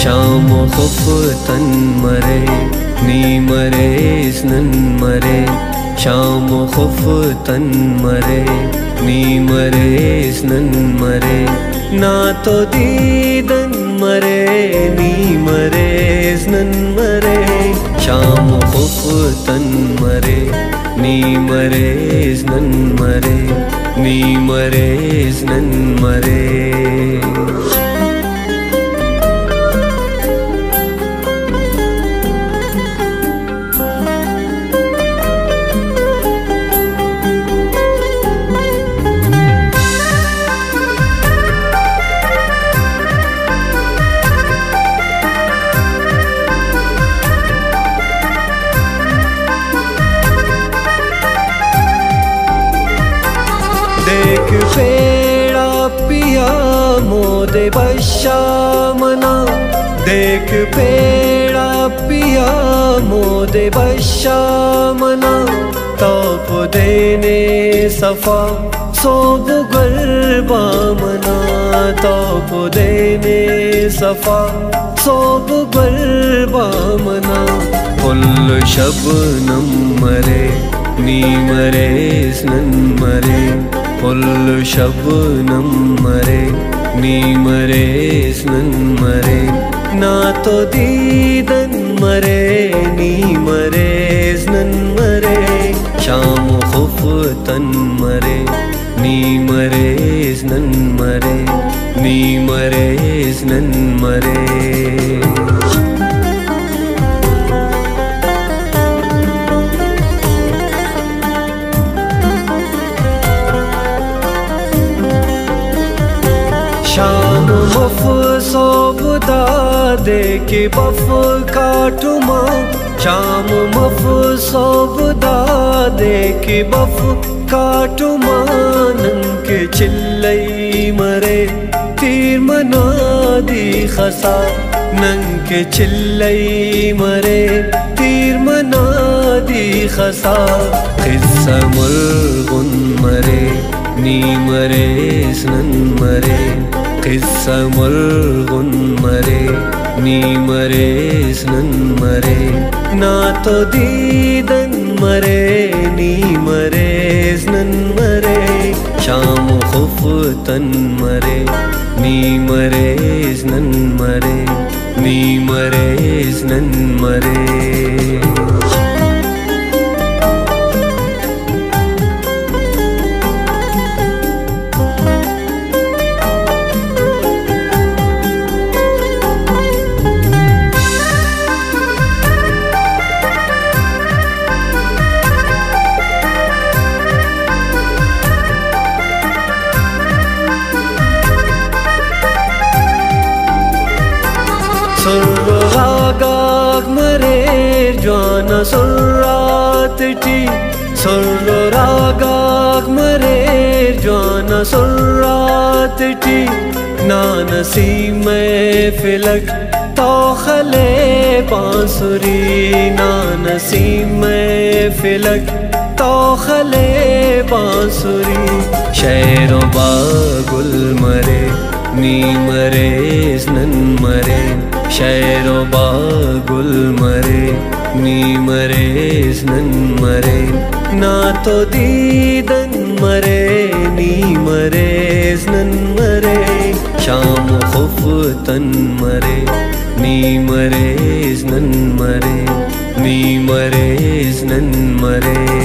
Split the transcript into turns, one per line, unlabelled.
शाम खुफ तन मरे नी मरे स्नन मरे शाम खुफ तन मरे नी मरे स्नन मरे ना तो दीदन मरे नी मरे स्नन मरे शाम खुफ तन मरे नी मरे स्नन मरे नी मरे स्नन मरे देख पेड़ा पिया मोदे बशा मना देख पेड़ा पिया मोदे बशा मना तौप देने सफा सोब गरबा मना तौप देने सफा सोब गरबा मना फुल शबनम मरे नी मरे स्नन मरे फुल शबनम मरे नी मरे स्नन मरे ना तो दीदन मरे नी मरे स्नन मरे शाम खुफ तन मरे नी मरे स्नन मरे नी मरे स्नन मरे शाम मफ सोबदा दे के बफ काटुमा शाम मफ सोबदा दे के बफ काटुमा नंग चिल्लई मरे तीर मना दी खसा नंग चिल्लई मरे तीर मना दी खसा खिस्सा मुल्गुन मरे नी मरे स्नन मरे किस्सा मुल्गुन मरे नी मरे स्नन मरे ना तो दीदन मरे नी मरे स्नन मरे शाम खुफ तन मरे नी मरे स्नन मरे नी मरे स्नन मरे सुर्रागाग मरे ज्वाना सुर्रात टी सुर्रागाग मरे ज्वाना सुर्रात टी नानसी में फिलक तो खले बांसुरी नानसी में फिलक तो खले बांसुरी शेरो बागुल मरे नी मरे स्नन मरे शेरो बागुल मरे नी मरे स्नन मरे ना तो दीदन मरे नी मरे स्नन मरे शाम खुफ तन मरे नी मरे स्नन मरे नी मरे स्नन मरे